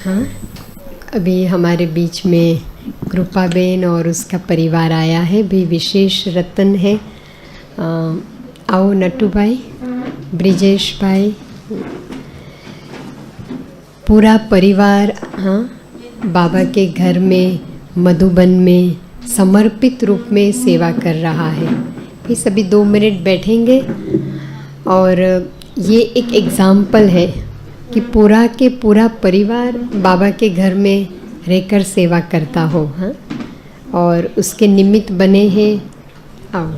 हाँ, अभी हमारे बीच में कृपाबेन और उसका परिवार आया है। भी विशेष रतन है। आओ नट्टू भाई, ब्रिजेश भाई, पूरा परिवार हाँ बाबा के घर में मधुबन में समर्पित रूप में सेवा कर रहा है। फिर सभी 2 मिनट बैठेंगे और ये एक एग्ज़ाम्पल है कि पूरा के पूरा परिवार बाबा के घर में रहकर सेवा करता हो। हाँ, और उसके निमित्त बने हैं। आओ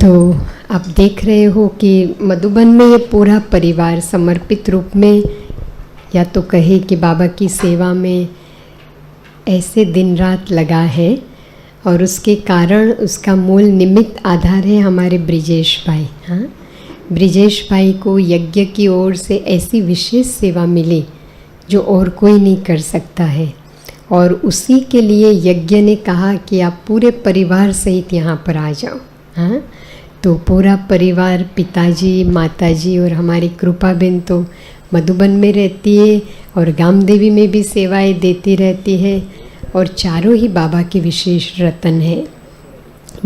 तो आप देख रहे हो कि मधुबन में ये पूरा परिवार समर्पित रूप में, या तो कहे कि बाबा की सेवा में ऐसे दिन रात लगा है। और उसके कारण उसका मूल निमित्त आधार है हमारे ब्रिजेश भाई। हाँ, ब्रिजेश भाई को यज्ञ की ओर से ऐसी विशेष सेवा मिली जो और कोई नहीं कर सकता है। और उसी के लिए यज्ञ ने कहा कि आप पूरे परिवार सहित यहाँ पर आ जाओ। हाँ, तो पूरा परिवार, पिताजी, माताजी और हमारी कृपाबेन तो मधुबन में रहती है और गामदेवी में भी सेवाएं देती रहती है। और चारों ही बाबा के विशेष रतन हैं।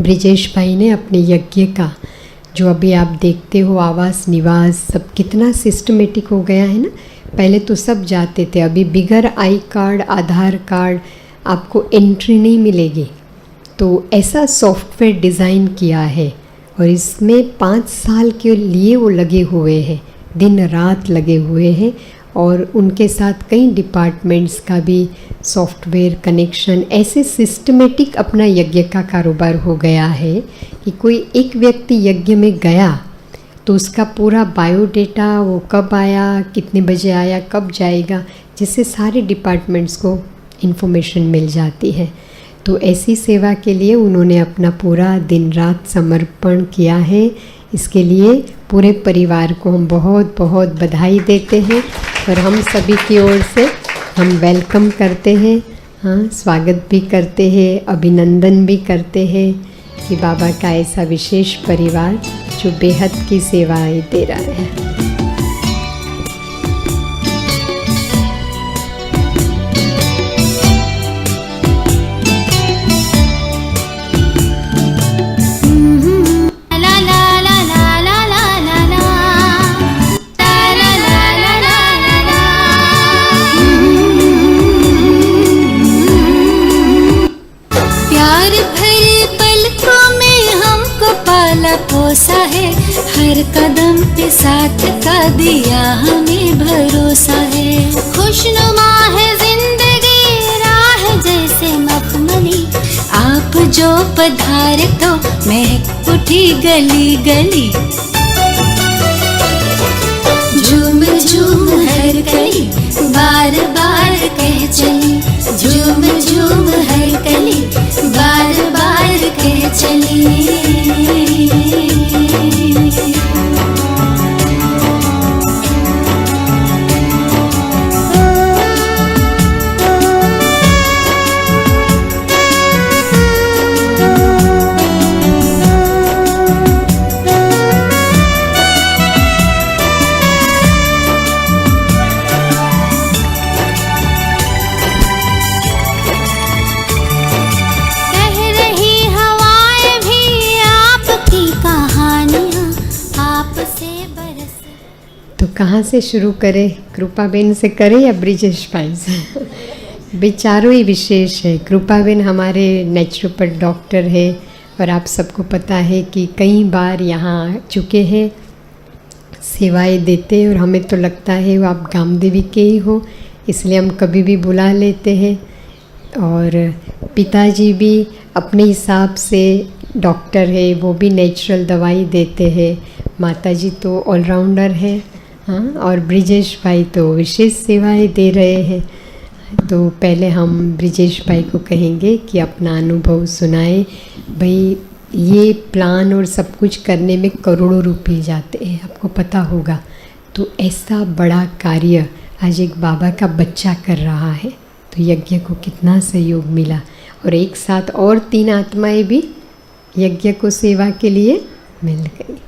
ब्रिजेश भाई ने अपने यज्ञ का जो अभी आप देखते हो आवास निवास सब कितना सिस्टमेटिक हो गया है ना। पहले तो सब जाते थे, अभी बिगर आई कार्ड, आधार कार्ड आपको एंट्री नहीं मिलेगी। तो ऐसा सॉफ्टवेयर डिज़ाइन किया है और इसमें 5 साल के लिए वो लगे हुए हैं, दिन रात लगे हुए हैं। और उनके साथ कई डिपार्टमेंट्स का भी सॉफ्टवेयर कनेक्शन, ऐसे सिस्टमेटिक अपना यज्ञ का कारोबार हो गया है कि कोई एक व्यक्ति यज्ञ में गया तो उसका पूरा बायोडेटा, वो कब आया, कितने बजे आया, कब जाएगा, जिससे सारे डिपार्टमेंट्स को इन्फॉर्मेशन मिल जाती है। तो ऐसी सेवा के लिए उन्होंने अपना पूरा दिन रात समर्पण किया है। इसके लिए पूरे परिवार को हम बहुत बहुत बधाई देते हैं और हम सभी की ओर से हम वेलकम करते हैं। हाँ, स्वागत भी करते हैं, अभिनंदन भी करते हैं कि बाबा का ऐसा विशेष परिवार जो बेहद की सेवाएं दे रहा है। पोसा है हर कदम पे साथ का दिया हमें भरोसा है। खुशनुमा है जिंदगी राह जैसे मखमली, आप जो पधारे तो महक उठी गली गली। झूम झूम हर गली बार बार कह चली, झूम झूम हर गली बार बार कह चली। कहाँ से शुरू करें, कृपाबेन से करें या ब्रिजेश भाई से? बेचारों ही विशेष है। कृपाबेन हमारे नेचुरोपैथ डॉक्टर है और आप सबको पता है कि कई बार यहाँ आ चुके हैं, सेवाएं देते हैं। और हमें तो लगता है वो आप गामदेवी के ही हो, इसलिए हम कभी भी बुला लेते हैं। और पिताजी भी अपने हिसाब से डॉक्टर है, वो भी नेचुरल दवाई देते हैं। माताजी तो ऑलराउंडर है। हाँ, और ब्रिजेश भाई तो विशेष सेवाएं दे रहे हैं। तो पहले हम ब्रिजेश भाई को कहेंगे कि अपना अनुभव सुनाए। भाई, ये प्लान और सब कुछ करने में करोड़ों रुपए जाते हैं, आपको पता होगा। तो ऐसा बड़ा कार्य आज एक बाबा का बच्चा कर रहा है, तो यज्ञ को कितना सहयोग मिला, और एक साथ और 3 आत्माएं भी यज्ञ को सेवा के लिए मिल गई।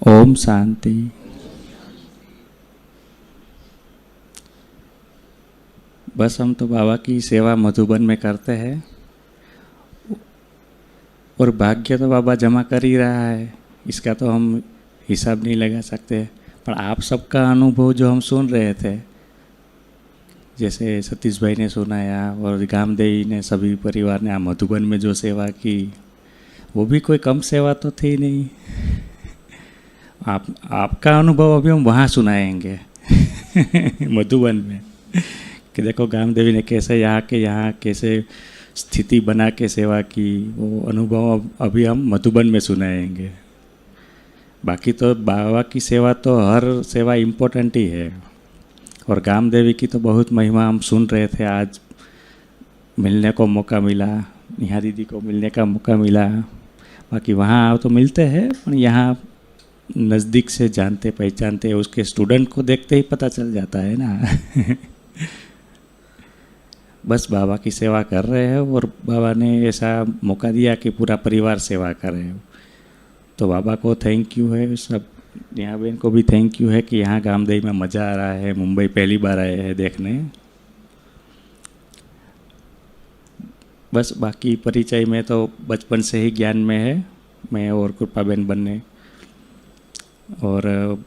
ओम शांति। बस हम तो बाबा की सेवा मधुबन में करते हैं और भाग्य तो बाबा जमा कर ही रहा है, इसका तो हम हिसाब नहीं लगा सकते। पर आप सबका अनुभव जो हम सुन रहे थे, जैसे सतीश भाई ने सुनाया और गामदेवी ने, सभी परिवार ने मधुबन में जो सेवा की, वो भी कोई कम सेवा तो थी नहीं। आपका अनुभव अभी हम वहाँ सुनाएंगे मधुबन में, कि देखो गामदेवी ने कैसे यहाँ कैसे स्थिति बना के सेवा की, वो अनुभव अभी हम मधुबन में सुनाएंगे। बाकी तो बाबा की सेवा तो हर सेवा इम्पोर्टेंट ही है, और गामदेवी की तो बहुत महिमा हम सुन रहे थे। आज मिलने को मौका मिला, नेहा दीदी को मिलने का मौका मिला। बाकी वहाँ तो मिलते हैं, पर यहाँ नज़दीक से जानते पहचानते, उसके स्टूडेंट को देखते ही पता चल जाता है ना बस बाबा की सेवा कर रहे हैं, और बाबा ने ऐसा मौका दिया कि पूरा परिवार सेवा करे। तो बाबा को थैंक यू है, सब नेहा बहन को भी थैंक यू है कि यहाँ गामदेवी में मज़ा आ रहा है। मुंबई पहली बार आए हैं देखने। बस बाकी परिचय में तो बचपन से ही ज्ञान में है, मैं और कृपा बहन बनने, और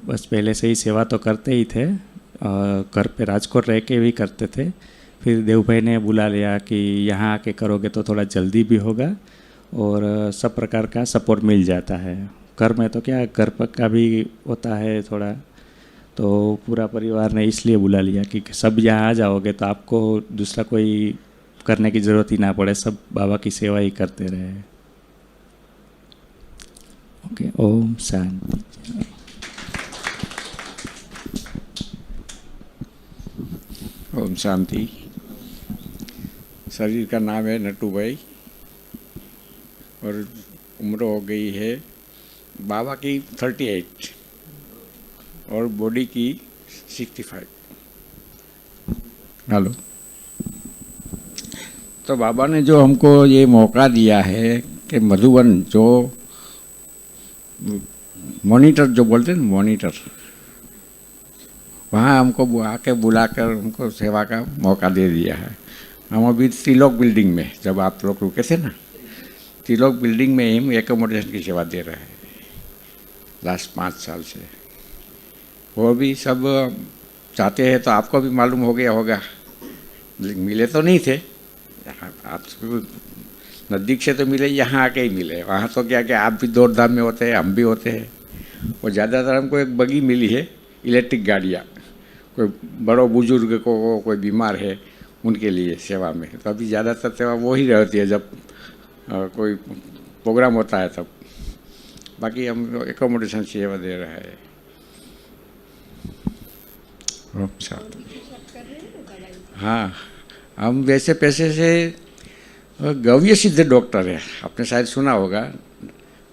बस पहले से ही सेवा तो करते ही थे, घर पे राजकोट रह के भी करते थे। फिर देव भाई ने बुला लिया कि यहाँ आके करोगे तो थोड़ा जल्दी भी होगा और सब प्रकार का सपोर्ट मिल जाता है। घर में तो क्या, घर पर का भी होता है थोड़ा, तो पूरा परिवार ने इसलिए बुला लिया कि सब यहाँ आ जाओगे तो आपको दूसरा कोई करने की ज़रूरत ही ना पड़े, सब बाबा की सेवा ही करते रहे। ओके, ओम शांति। ओम शांति। शरीर का नाम है नट्टू भाई और उम्र हो गई है बाबा की 38 और बॉडी की 65। हेलो। तो बाबा ने जो हमको ये मौका दिया है कि मधुबन जो मॉनिटर जो बोलते हैं ना, मॉनिटर, वहाँ हमको आके बुलाकर हमको सेवा का मौका दे दिया है। हम अभी त्रिलोक बिल्डिंग में, जब आप लोग रुके थे ना, त्रिलोक बिल्डिंग में हम एकोमोडेशन की सेवा दे रहे हैं लास्ट 5 साल से। वो भी सब चाहते हैं, तो आपको भी मालूम हो गया होगा, मिले तो नहीं थे, आप नज़दीक से तो मिले, यहाँ आके ही मिले। वहाँ तो क्या क्या आप भी दौड़ धाम में होते हैं, हम भी होते हैं। और ज़्यादातर हमको एक बगी मिली है, इलेक्ट्रिक गाड़ियाँ, कोई बड़ों बुजुर्ग को, कोई बीमार है, उनके लिए सेवा में। तो अभी ज़्यादातर सेवा वो ही रहती है जब कोई प्रोग्राम होता है तब। बाकी हम एकोमोडेशन सेवा दे रहे हैं। हाँ, हम वैसे पैसे से गव्य सिद्ध डॉक्टर है, आपने शायद सुना होगा,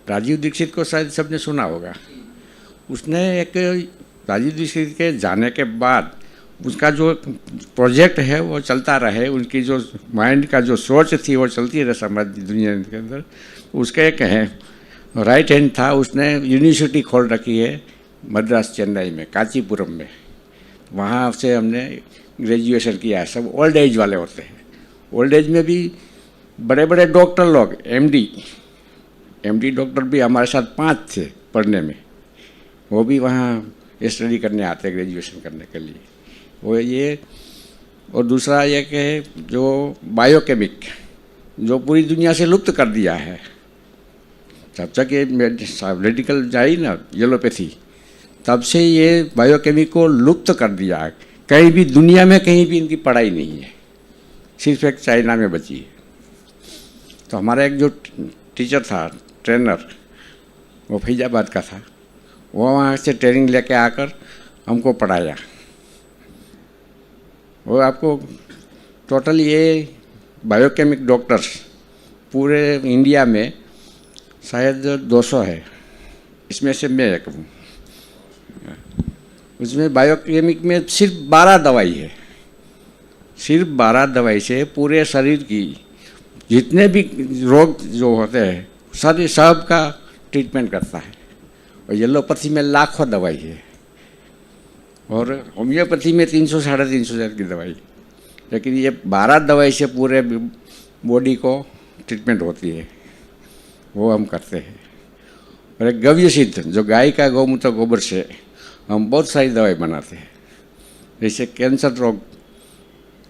राजीव दीक्षित को शायद सबने सुना होगा। उसने एक राजीव दीक्षित के जाने के बाद उसका जो प्रोजेक्ट है वो चलता रहे, उनकी जो माइंड का जो सोच थी वो चलती रहे समाज दुनिया के अंदर। उसका एक है राइट हैंड था, उसने यूनिवर्सिटी खोल रखी है मद्रास चेन्नई में, कांचीपुरम में। वहाँ से हमने ग्रेजुएशन किया है। सब ओल्ड एज वाले होते हैं। ओल्ड एज में भी बड़े बड़े डॉक्टर लोग, एमडी डॉक्टर भी हमारे साथ 5 थे पढ़ने में, वो भी वहाँ स्टडी करने आते हैं ग्रेजुएशन करने के लिए। वो ये, और दूसरा ये कि जो बायोकेमिक जो पूरी दुनिया से लुप्त कर दिया है, जब तक ये मेडिकल जाई ना एलोपैथी, तब से ये बायोकेमिक को लुप्त कर दिया है। कहीं भी दुनिया में कहीं भी इनकी पढ़ाई नहीं है, सिर्फ एक चाइना में बची है। तो हमारा एक जो टीचर था, ट्रेनर, वो फैजाबाद का था, वो वहाँ से ट्रेनिंग लेके आकर हमको पढ़ाया। वो आपको टोटल ये बायोकेमिक डॉक्टर्स पूरे इंडिया में शायद 200 है, इसमें से मैं एक हूँ। उसमें बायोकेमिक में सिर्फ 12 दवाई है। सिर्फ 12 दवाई से पूरे शरीर की जितने भी रोग जो होते हैं सारे सब का ट्रीटमेंट करता है। और एलोपैथी में लाखों दवाई है और होम्योपैथी में 300-350 हज़ार की दवाई, लेकिन ये 12 दवाई से पूरे बॉडी को ट्रीटमेंट होती है, वो हम करते हैं। और एक गव्य सिद्ध जो गाय का गौमूत्र गोबर से हम बहुत सारी दवाई बनाते हैं। जैसे कैंसर रोग,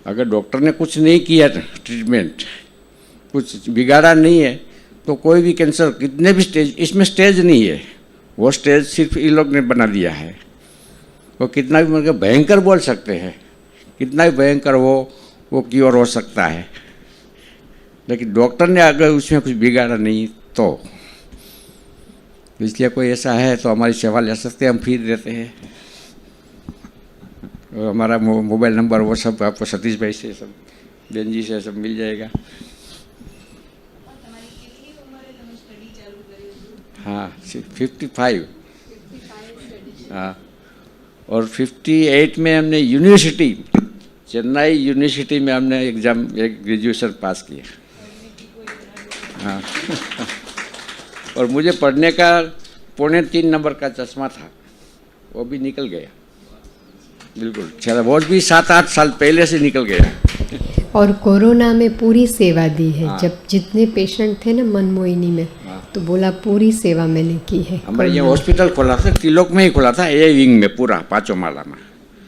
अगर डॉक्टर ने कुछ नहीं किया ट्रीटमेंट, कुछ बिगाड़ा नहीं है, तो कोई भी कैंसर कितने भी स्टेज, इसमें स्टेज नहीं है, वो स्टेज सिर्फ इन लोग ने बना दिया है। वो कितना भी मतलब भयंकर बोल सकते हैं, कितना भी भयंकर वो क्योर हो सकता है, लेकिन डॉक्टर ने अगर उसमें कुछ बिगाड़ा नहीं तो इसलिए कोई ऐसा है तो हमारी सेवा ले सकते हैं, हम फ्री देते हैं। और हमारा मोबाइल नंबर वो सब आपको सतीश भाई से, सब बेन जी से सब मिल जाएगा। हाँ 55। हाँ, और 58 में हमने यूनिवर्सिटी, चेन्नई यूनिवर्सिटी में हमने एग्ज़ाम एक ग्रेजुएशन पास किया। हाँ और मुझे पढ़ने का 3.25 नंबर का चश्मा था, वो भी निकल गया बिल्कुल। चलो वो भी 7-8 साल पहले से निकल गया। और कोरोना में पूरी सेवा दी है। हाँ। जब जितने पेशेंट थे ना मनमोहिनी में, तो बोला पूरी सेवा मैंने की है। हमारे ये हॉस्पिटल खोला था, त्रिलोक में ही खोला था, ए विंग में पूरा 5 माला में।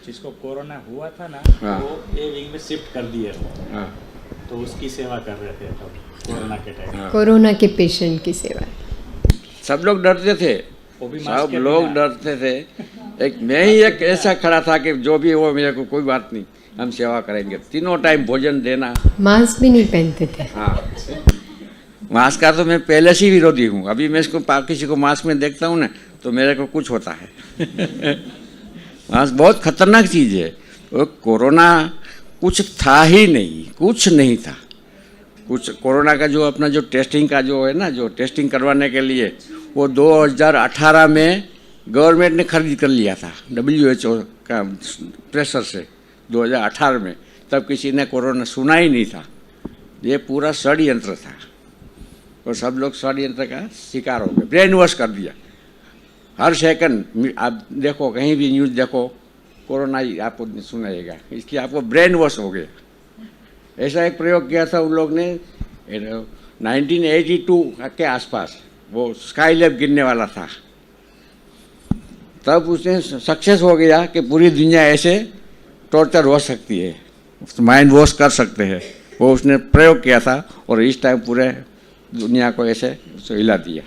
जिसको कोरोना हुआ था ना, हाँ। वो ए विंग में शिफ्ट कर दिए वो, हाँ तो उसकी सेवा कर रहे थे तब कोरोना के टाइम। कोरोना के पेशेंट की सेवा। सब लोग डरते थे, वो भी मास्क सब के लोग बिना। डरते थे। एक मैं ही एक ऐसा खड़ा था कि जो भी हो मेरे को कोई बात नहीं, हम सेवा करेंगे, तीनों टाइम भोजन देना। मास्क भी नहीं पहनते थे। हाँ मास्क का तो मैं पहले से ही विरोधी हूँ। अभी मैं इसको किसी को मास्क में देखता हूँ ना तो मेरे को कुछ होता है। मास्क बहुत खतरनाक चीज़ है। वो कोरोना कुछ था ही नहीं, कुछ नहीं था। कुछ कोरोना का जो अपना जो टेस्टिंग का जो है ना, जो टेस्टिंग करवाने के लिए वो 2018 में गवर्नमेंट ने खरीद कर लिया था WHO का प्रेशर से 2018 में। तब किसी ने कोरोना सुना ही नहीं था। ये पूरा षड्यंत्र था और सब लोग षड्यंत्र का शिकार हो गए, ब्रेन वॉश कर दिया। हर सेकंड आप देखो, कहीं भी न्यूज़ देखो, कोरोना ही आपको सुनाएगा, इसलिए आपको ब्रेन वॉश हो गया। ऐसा एक प्रयोग किया था उन लोग ने 1982 के आसपास, वो स्काई लैब गिरने वाला था, तब उसने सक्सेस हो गया कि पूरी दुनिया ऐसे टॉर्चर हो सकती है, माइंड वॉश कर सकते हैं। वो उसने प्रयोग किया था और इस टाइम पूरे दुनिया को ऐसे हिला दिया।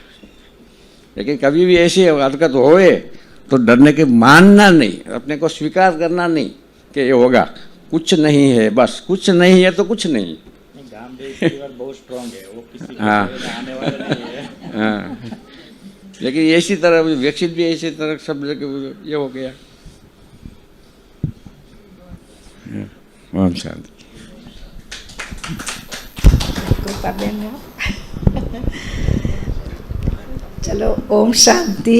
लेकिन कभी भी ऐसी हरकत होए तो डरने के, मानना नहीं, अपने को स्वीकार करना नहीं कि ये होगा, कुछ नहीं है, बस कुछ नहीं है तो कुछ नहीं। बहुत स्ट्रांग है वो, किसी को हाँ। आने वाला नहीं है। हाँ लेकिन इसी तरह विकसित भी इसी तरह सब ये हो गया। ओम शांति। कृपा देना। चलो ओम शांति।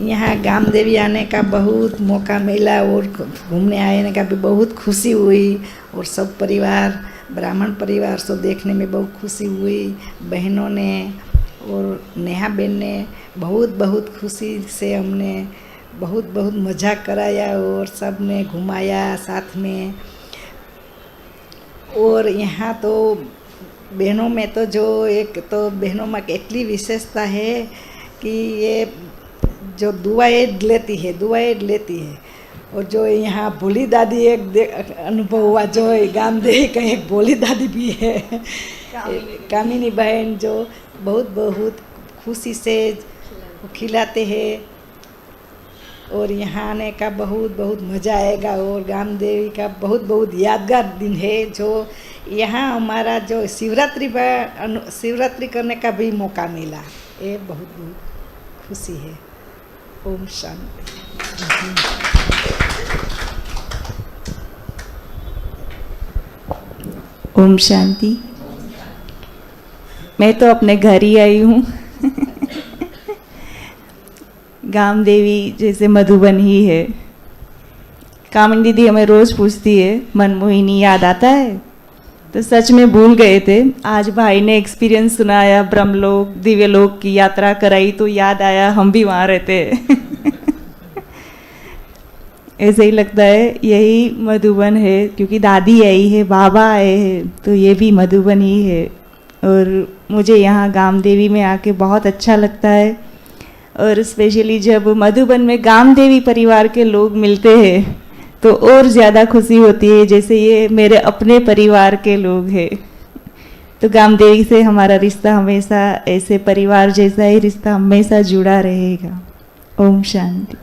यहाँ गामदेवी आने का बहुत मौका मिला और घूमने आने का भी बहुत खुशी हुई, और सब परिवार, ब्राह्मण परिवार से देखने में बहुत खुशी हुई। बहनों ने और नेहा बहन ने बहुत बहुत खुशी से हमने बहुत बहुत मज़ा कराया और सब ने घुमाया साथ में। और यहाँ तो बहनों में तो जो एक तो बहनों में એટલી विशेषता है कि ये जो दुआएं लेती है। और जो यहाँ भोली दादी एक अनुभव हुआ, जो गामदेवी का एक भोली दादी भी है, कामिनी बहन, जो बहुत बहुत खुशी से खिलाते हैं। और यहाँ आने का बहुत बहुत मज़ा आएगा। और गामदेवी का बहुत बहुत यादगार दिन है। जो यहाँ हमारा जो शिवरात्रि करने का भी मौका मिला, ये बहुत बहुत खुशी है। ओम शांति। ओम शांति। मैं तो अपने घर ही आई हूँ। गाम देवी जैसे मधुबन ही है। कामिनी दीदी हमें रोज़ पूछती है मनमोहिनी याद आता है, तो सच में भूल गए थे। आज भाई ने एक्सपीरियंस सुनाया, ब्रह्मलोक दिव्यलोक की यात्रा कराई, तो याद आया हम भी वहाँ रहते हैं। ऐसे ही लगता है यही मधुबन है, क्योंकि दादी आई है, बाबा आए हैं, तो ये भी मधुबन ही है। और मुझे यहाँ गाम देवी में आके बहुत अच्छा लगता है, और स्पेशली जब मधुबन में गाम देवी परिवार के लोग मिलते हैं तो और ज़्यादा खुशी होती है, जैसे ये मेरे अपने परिवार के लोग हैं। तो गाम देवी से हमारा रिश्ता हमेशा ऐसे परिवार जैसा ही रिश्ता हमेशा जुड़ा रहेगा। ओम शांति।